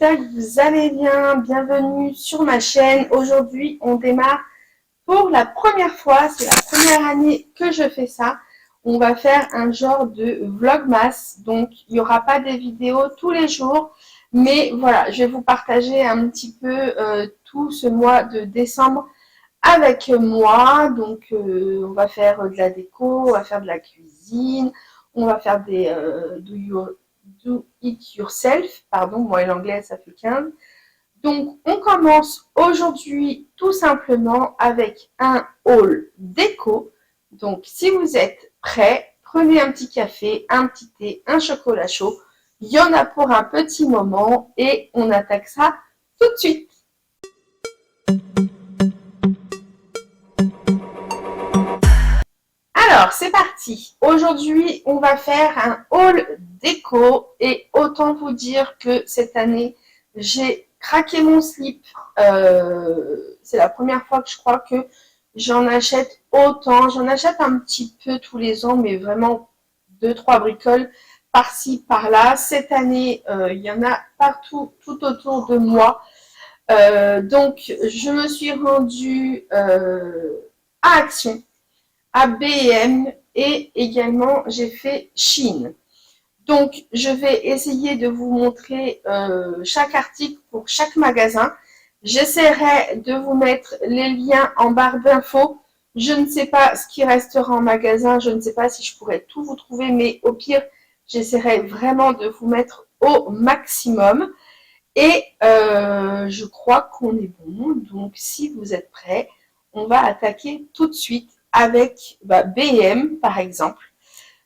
j'espère que vous allez bien. Bienvenue sur ma chaîne. Aujourd'hui, on démarre pour la première fois. C'est la première année que je fais ça. On va faire un genre de vlogmas. Donc, il n'y aura pas des vidéos tous les jours. Mais voilà, je vais vous partager un petit peu tout ce mois de décembre avec moi. Donc, on va faire de la déco, on va faire de la cuisine, on va faire des do it yourself, pardon, moi et l'anglais ça fait 15. Donc on commence aujourd'hui tout simplement avec un haul déco. Donc si vous êtes prêts, prenez un petit café, un petit thé, un chocolat chaud. Il y en a pour un petit moment et on attaque ça tout de suite. Alors, c'est parti. Aujourd'hui, on va faire un haul déco et autant vous dire que cette année, j'ai craqué mon slip. C'est la première fois que je crois que j'en achète autant. J'en achète un petit peu tous les ans, mais vraiment 2-3 bricoles par-ci, par-là. Cette année, il y en a partout, tout autour de moi. Donc, je me suis rendue à Action, à B&M et également j'ai fait Shein. Donc je vais essayer de vous montrer chaque article pour chaque magasin. J'essaierai de vous mettre les liens en barre d'infos. Je ne sais pas ce qui restera en magasin, je ne sais pas si je pourrai tout vous trouver, mais au pire, j'essaierai vraiment de vous mettre au maximum. Et je crois qu'on est bon, donc si vous êtes prêts, on va attaquer tout de suite avec B&M par exemple.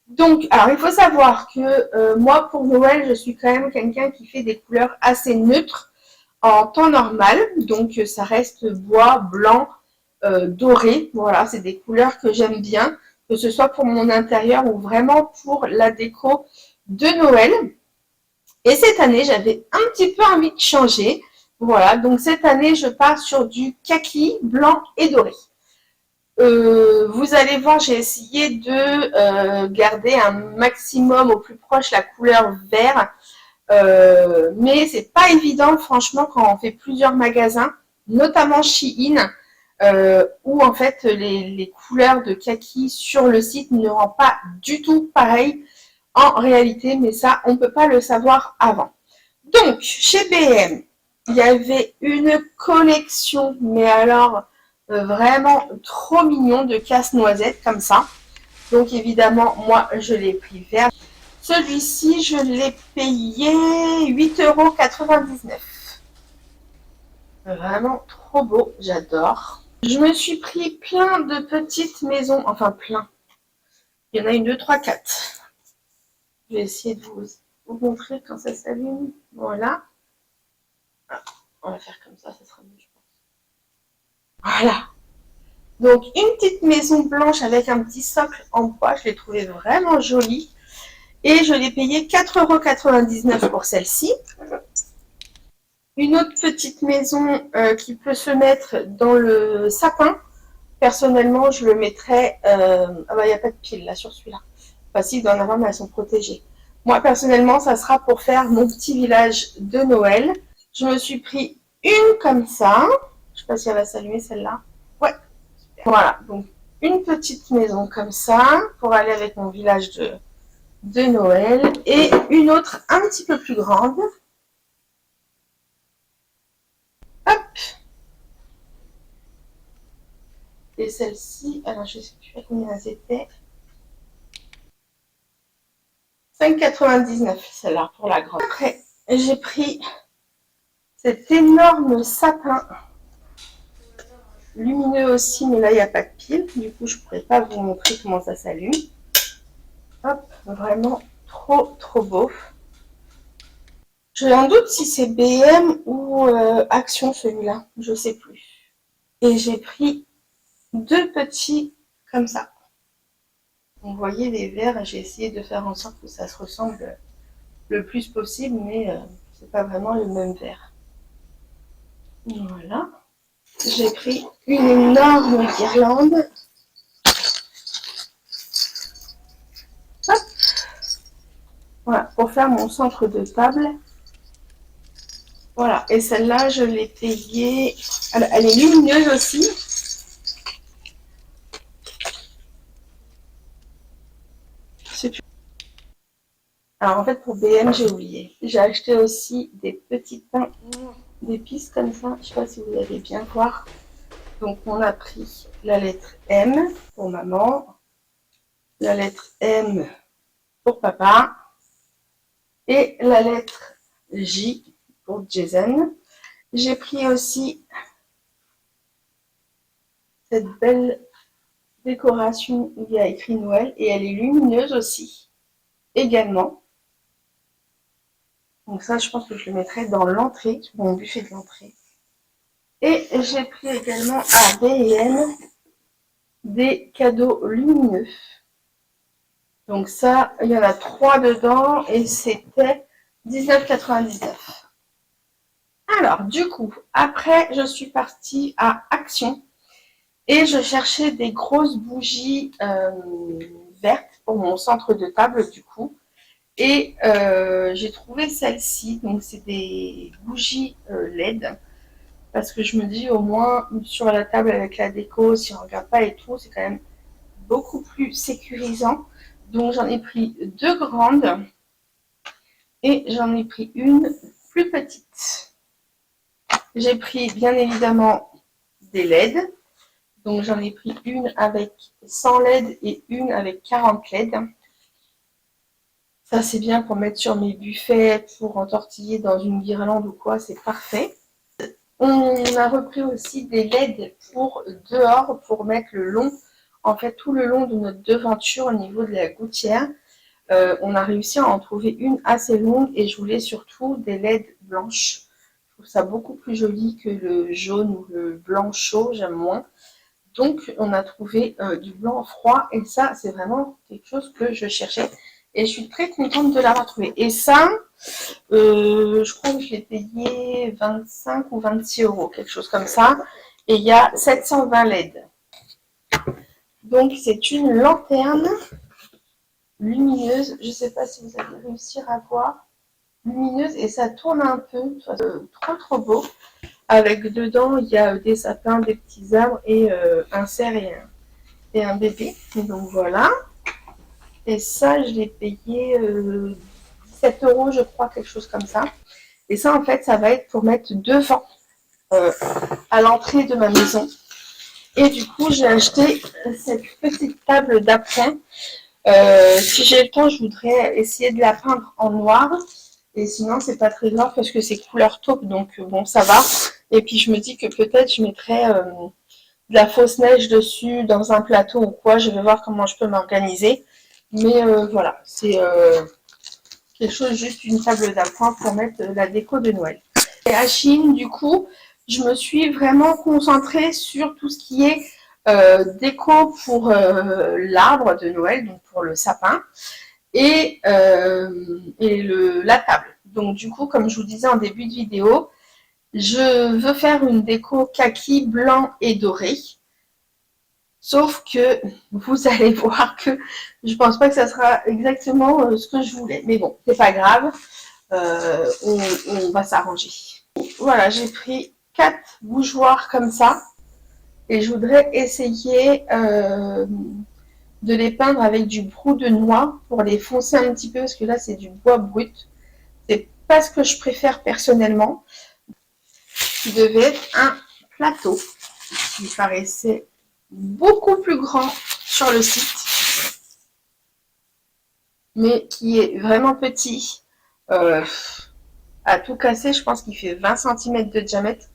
Donc, alors il faut savoir que moi pour Noël, je suis quand même quelqu'un qui fait des couleurs assez neutres en temps normal. Donc ça reste bois, blanc, doré. Voilà, c'est des couleurs que j'aime bien, que ce soit pour mon intérieur ou vraiment pour la déco de Noël. Et cette année, j'avais un petit peu envie de changer. Voilà, donc cette année, je pars sur du kaki, blanc et doré. Vous allez voir, j'ai essayé de garder un maximum au plus proche la couleur vert. Mais c'est pas évident, franchement, quand on fait plusieurs magasins, notamment Shein, où en fait les couleurs de kaki sur le site ne rendent pas du tout pareil en réalité, mais ça, on ne peut pas le savoir avant. Donc, chez B&M, il y avait une collection, mais alors vraiment trop mignon de casse-noisettes comme ça. Donc, évidemment, moi, je l'ai pris vert. Celui-ci, je l'ai payé 8,99 €. Vraiment trop beau, j'adore. Je me suis pris plein de petites maisons, enfin plein. Il y en a une, deux, trois, quatre. Je vais essayer de vous montrer quand ça s'allume. Voilà. On va faire comme ça sera mieux, je pense. Voilà. Donc, une petite maison blanche avec un petit socle en bois. Je l'ai trouvée vraiment jolie. Et je l'ai payé 4,99 € pour celle-ci. Une autre petite maison qui peut se mettre dans le sapin. Personnellement, je le mettrais... ah bah, il n'y a pas de pile là sur celui-là. Enfin, si, il doit en avoir, mais elles sont protégées. Moi, personnellement, ça sera pour faire mon petit village de Noël. Je me suis pris une comme ça. Je ne sais pas si elle va s'allumer, celle-là. Ouais. Voilà, donc une petite maison comme ça pour aller avec mon village de Noël. Et une autre un petit peu plus grande. Hop. Et celle-ci, alors je ne sais plus à combien c'était. 5,99 celle-là pour la grande. Après, j'ai pris cet énorme sapin lumineux aussi, mais là il n'y a pas de pile. Du coup, je ne pourrais pas vous montrer comment ça s'allume. Hop, vraiment trop beau. J'ai un doute si c'est B&M ou Action celui-là, je ne sais plus. Et j'ai pris deux petits comme ça. Vous voyez les verres, j'ai essayé de faire en sorte que ça se ressemble le plus possible, mais c'est pas vraiment le même verre. Voilà. J'ai pris une énorme guirlande. Hop. Voilà, pour faire mon centre de table. Voilà, et celle-là, je l'ai payée. Elle est lumineuse aussi. Alors en fait, pour BM, j'ai oublié. J'ai acheté aussi des petits pains d'épices comme ça. Je ne sais pas si vous allez bien voir. Donc on a pris la lettre M pour maman, la lettre M pour papa et la lettre J pour Jason. J'ai pris aussi cette belle décoration où il y a écrit Noël et elle est lumineuse aussi également. Donc ça, je pense que je le mettrai dans l'entrée, mon buffet de l'entrée. Et j'ai pris également à B&M des cadeaux lumineux. Donc ça, il y en a 3 dedans et c'était 19,99. Alors, du coup, après, je suis partie à Action et je cherchais des grosses bougies vertes pour mon centre de table, du coup. Et j'ai trouvé celle-ci. Donc, c'est des bougies LED. Parce que je me dis, au moins, sur la table avec la déco, si on ne regarde pas et tout, c'est quand même beaucoup plus sécurisant. Donc, j'en ai pris 2 grandes et j'en ai pris une plus petite. J'ai pris, bien évidemment, des LED. Donc, j'en ai pris une avec 100 LED et une avec 40 LED. Ça, c'est bien pour mettre sur mes buffets, pour entortiller dans une guirlande ou quoi, c'est parfait. On a repris aussi des LED pour dehors, pour mettre le long, en fait tout le long de notre devanture au niveau de la gouttière. On a réussi à en trouver une assez longue et je voulais surtout des LED blanches. Je trouve ça beaucoup plus joli que le jaune ou le blanc chaud, j'aime moins. Donc on a trouvé du blanc froid et ça c'est vraiment quelque chose que je cherchais et je suis très contente de l'avoir trouvé. Et ça, je crois que je l'ai payé 25 ou 26 euros, quelque chose comme ça. Et il y a 720 LED. Donc c'est une lanterne lumineuse. Je ne sais pas si vous allez réussir à voir. Lumineuse et ça tourne un peu. Trop beau. Avec dedans, il y a des sapins, des petits arbres et un cerf et un bébé. Et donc voilà. Et ça, je l'ai payé 17 euros, je crois, quelque chose comme ça. Et ça, en fait, ça va être pour mettre devant à l'entrée de ma maison. Et du coup, j'ai acheté cette petite table d'appoint. Si j'ai le temps, je voudrais essayer de la peindre en noir. Et sinon, c'est pas très grave parce que c'est couleur taupe, donc bon, ça va. Et puis, je me dis que peut-être je mettrai de la fausse neige dessus dans un plateau ou quoi. Je vais voir comment je peux m'organiser. Mais voilà, c'est quelque chose, juste une table d'appoint pour mettre la déco de Noël. Et à Chine, du coup, je me suis vraiment concentrée sur tout ce qui est déco pour l'arbre de Noël, donc pour le sapin, et la table. Donc du coup, comme je vous disais en début de vidéo, je veux faire une déco kaki, blanc et doré. Sauf que vous allez voir que je pense pas que ça sera exactement ce que je voulais. Mais bon, c'est pas grave, on va s'arranger. Voilà, j'ai pris 4 bougeoirs comme ça. Et je voudrais essayer de les peindre avec du brou de noix pour les foncer un petit peu parce que là c'est du bois brut. C'est pas ce que je préfère personnellement. Qui devait être un plateau qui paraissait beaucoup plus grand sur le site, mais qui est vraiment petit. À tout casser, je pense qu'il fait 20 cm de diamètre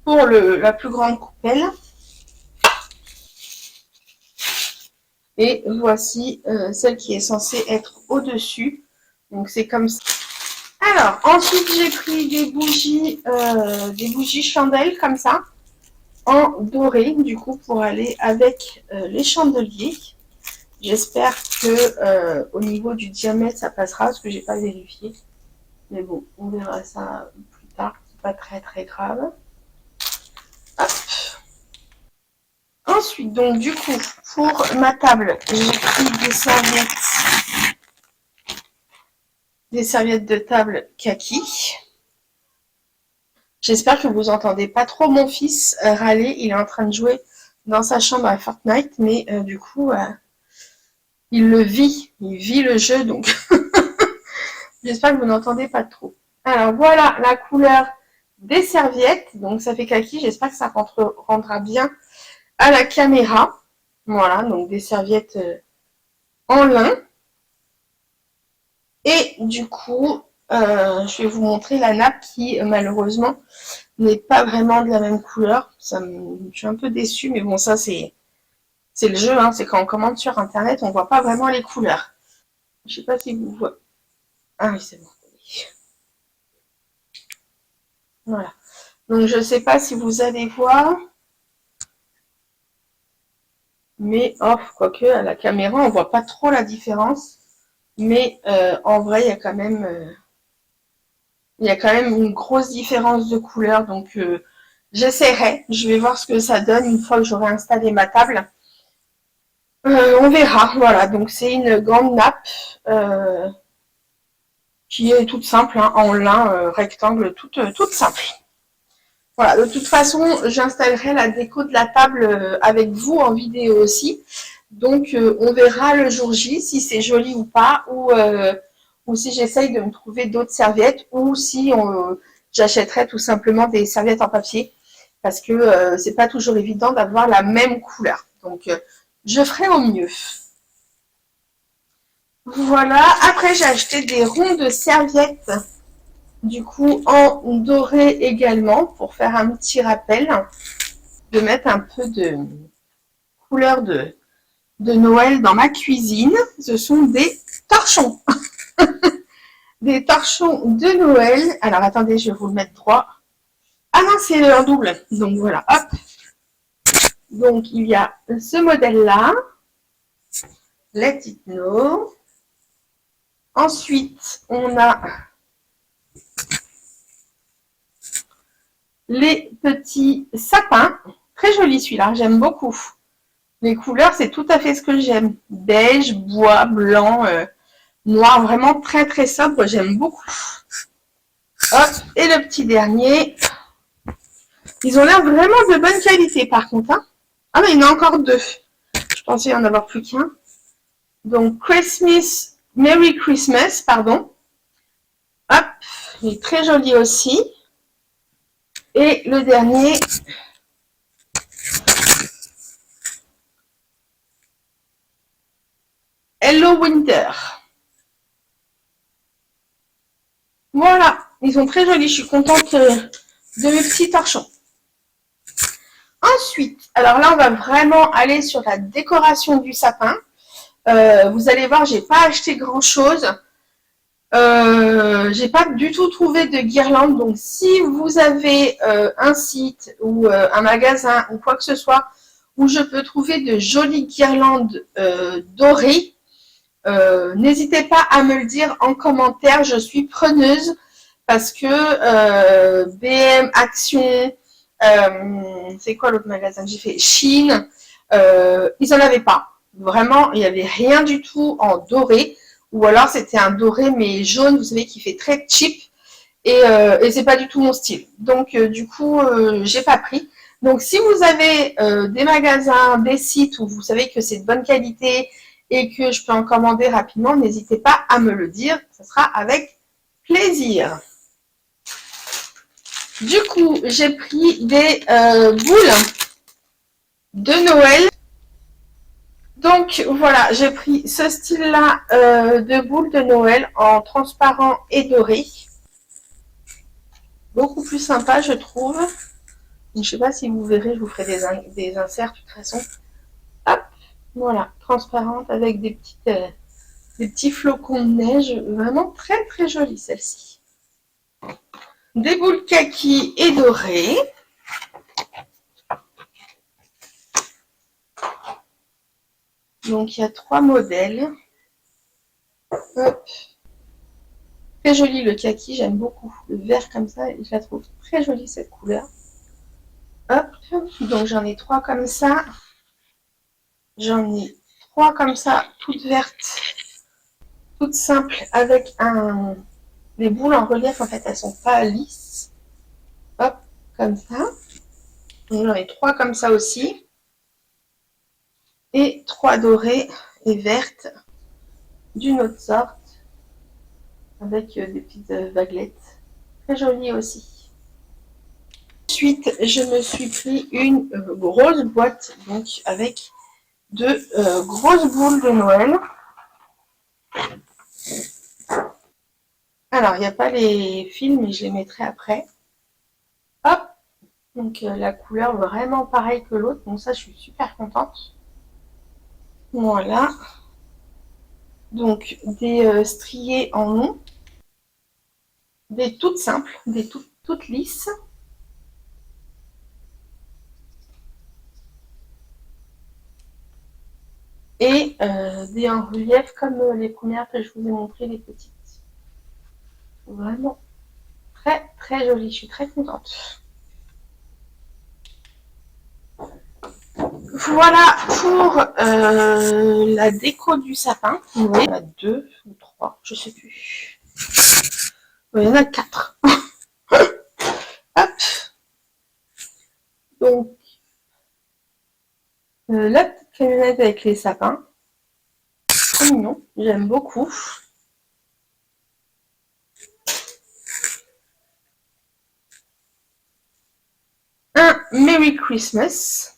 pour la plus grande coupelle. Et voici celle qui est censée être au-dessus. Donc c'est comme ça. Alors, ensuite j'ai pris des bougies chandelles comme ça, en doré, du coup, pour aller avec les chandeliers. J'espère que au niveau du diamètre, ça passera, parce que j'ai pas vérifié. Mais bon, on verra ça plus tard, c'est pas très très grave. Hop. Ensuite, donc du coup, pour ma table, j'ai pris des serviettes de table kaki. J'espère que vous entendez pas trop mon fils râler. Il est en train de jouer dans sa chambre à Fortnite, mais du coup, il le vit. Il vit le jeu, donc j'espère que vous n'entendez pas trop. Alors voilà la couleur des serviettes. Donc ça fait kaki. J'espère que ça rendra bien à la caméra. Voilà, donc des serviettes en lin. Et du coup, je vais vous montrer la nappe qui, malheureusement, n'est pas vraiment de la même couleur. Je suis un peu déçue, mais bon, ça, c'est le jeu. Hein. C'est quand on commande sur Internet, on voit pas vraiment les couleurs. Je sais pas si vous voyez. Ah oui, c'est bon. Voilà. Donc, je sais pas si vous allez voir. Mais, quoique, à la caméra, on voit pas trop la différence. Mais en vrai, il y a quand même... une grosse différence de couleur, donc j'essaierai. Je vais voir ce que ça donne une fois que j'aurai installé ma table. On verra, voilà. Donc c'est une grande nappe qui est toute simple, hein, en lin rectangle, toute simple. Voilà, de toute façon, j'installerai la déco de la table avec vous en vidéo aussi. Donc on verra le jour J si c'est joli ou pas, ou si j'essaye de me trouver d'autres serviettes, ou si j'achèterai tout simplement des serviettes en papier, parce que c'est pas toujours évident d'avoir la même couleur. Donc je ferai au mieux. Voilà, après j'ai acheté des ronds de serviettes, du coup en doré également, pour faire un petit rappel, de mettre un peu de couleur de Noël dans ma cuisine. Ce sont des torchons. Des torchons de Noël. Alors attendez, je vais vous le mettre droit. Ah non, c'est en double. Donc voilà, hop. Donc il y a ce modèle-là. Let it know. Ensuite, on a les petits sapins. Très joli celui-là, j'aime beaucoup. Les couleurs, c'est tout à fait ce que j'aime. Beige, bois, blanc, noir, vraiment très très sobre, j'aime beaucoup. Hop, et le petit dernier. Ils ont l'air vraiment de bonne qualité par contre. Hein. Ah mais il y en a encore deux. Je pensais y en avoir plus qu'un. Donc Merry Christmas, pardon. Hop, il est très joli aussi. Et le dernier, Hello Winter. Voilà, ils sont très jolis. Je suis contente de mes petits torchons. Ensuite, alors là, on va vraiment aller sur la décoration du sapin. Vous allez voir, j'ai pas acheté grand chose. J'ai pas du tout trouvé de guirlande. Donc, si vous avez un site ou un magasin ou quoi que ce soit où je peux trouver de jolies guirlandes dorées, n'hésitez pas à me le dire en commentaire. Je suis preneuse parce que BM, Action, c'est quoi l'autre magasin que j'ai fait, Chine, ils en avaient pas. Vraiment, il n'y avait rien du tout en doré. Ou alors c'était un doré mais jaune, vous savez, qui fait très cheap. Et c'est pas du tout mon style. Donc du coup, j'ai pas pris. Donc si vous avez des magasins, des sites où vous savez que c'est de bonne qualité et que je peux en commander rapidement, n'hésitez pas à me le dire. Ce sera avec plaisir. Du coup, j'ai pris des boules de Noël. Donc voilà, j'ai pris ce style-là de boules de Noël en transparent et doré. Beaucoup plus sympa, je trouve. Je ne sais pas si vous verrez, je vous ferai des inserts de toute façon. Hop, voilà, transparente avec des petits flocons de neige. Vraiment très très jolie celle-ci. Des boules kaki et dorées. Donc il y a 3 modèles. Hop. Très joli le kaki, j'aime beaucoup. Le vert comme ça, je la trouve très jolie cette couleur. Hop, donc j'en ai 3 comme ça. J'en ai 3 comme ça, toutes vertes, toutes simples, avec des boules en relief. En fait, elles sont pas lisses. Hop, comme ça. J'en ai 3 comme ça aussi. Et 3 dorées et vertes d'une autre sorte. Avec des petites vaguelettes. Très jolies aussi. Ensuite, je me suis pris une grosse boîte, donc avec de grosses boules de Noël. Alors, il n'y a pas les fils, mais je les mettrai après. Hop! Donc, la couleur vraiment pareille que l'autre. Donc, ça, je suis super contente. Voilà. Donc, des striés en long. Des toutes simples, des toutes lisses. Et des en relief comme les premières que je vous ai montrées, les petites. Vraiment très très joli, je suis très contente. Voilà pour la déco du sapin. Oui, il y en a 2 ou 3, je sais plus. Il y en a 4. Hop. Donc, la petite camionnette avec les sapins. Trop mignon, j'aime beaucoup. Un Merry Christmas.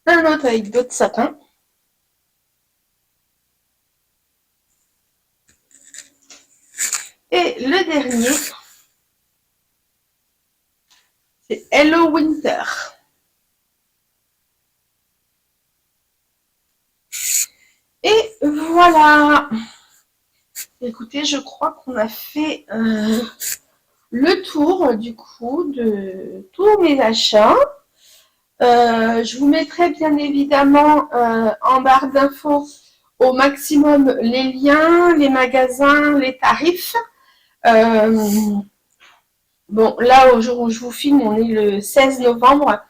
Un autre avec d'autres sapins. Et le dernier, c'est Hello Winter. Et voilà. Écoutez, je crois qu'on a fait le tour du coup de tous mes achats. Je vous mettrai bien évidemment en barre d'infos au maximum les liens, les magasins, les tarifs. Bon, là, au jour où je vous filme, on est le 16 novembre.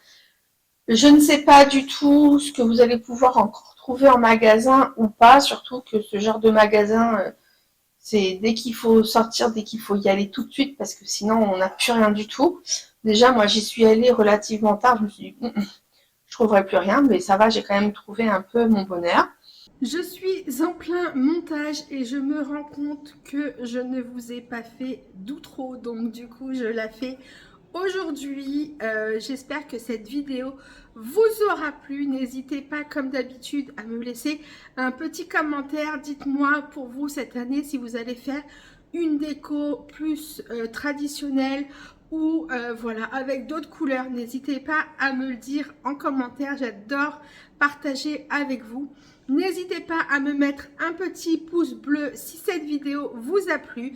Je ne sais pas du tout ce que vous allez pouvoir encore trouver en magasin ou pas, surtout que ce genre de magasin, c'est dès qu'il faut sortir, dès qu'il faut y aller tout de suite, parce que sinon, on n'a plus rien du tout. Déjà, moi, j'y suis allée relativement tard, je me suis dit, je trouverai plus rien, mais ça va, j'ai quand même trouvé un peu mon bonheur. Je suis en plein montage et je me rends compte que je ne vous ai pas fait d'outro, donc du coup je la fais aujourd'hui. J'espère que cette vidéo vous aura plu. N'hésitez pas comme d'habitude à me laisser un petit commentaire. Dites-moi pour vous cette année si vous allez faire une déco plus traditionnelle ou voilà avec d'autres couleurs. N'hésitez pas à me le dire en commentaire, j'adore partager avec vous. N'hésitez pas à me mettre un petit pouce bleu si cette vidéo vous a plu,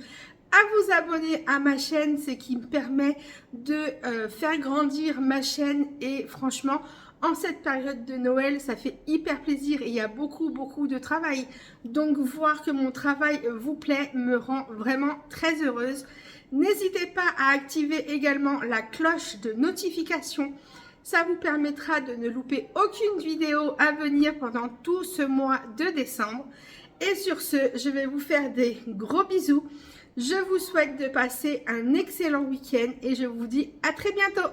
à vous abonner à ma chaîne, ce qui me permet de faire grandir ma chaîne et franchement, en cette période de Noël, ça fait hyper plaisir et il y a beaucoup de travail. Donc voir que mon travail vous plaît me rend vraiment très heureuse. N'hésitez pas à activer également la cloche de notification. Ça vous permettra de ne louper aucune vidéo à venir pendant tout ce mois de décembre. Et sur ce, je vais vous faire des gros bisous. Je vous souhaite de passer un excellent week-end et je vous dis à très bientôt.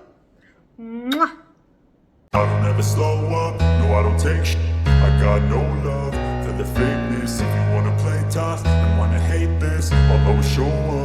Mouah. I don't ever slow up, no I don't take shit. I got no love for the fakeness. If you wanna play tough and wanna hate this, I'll always show up.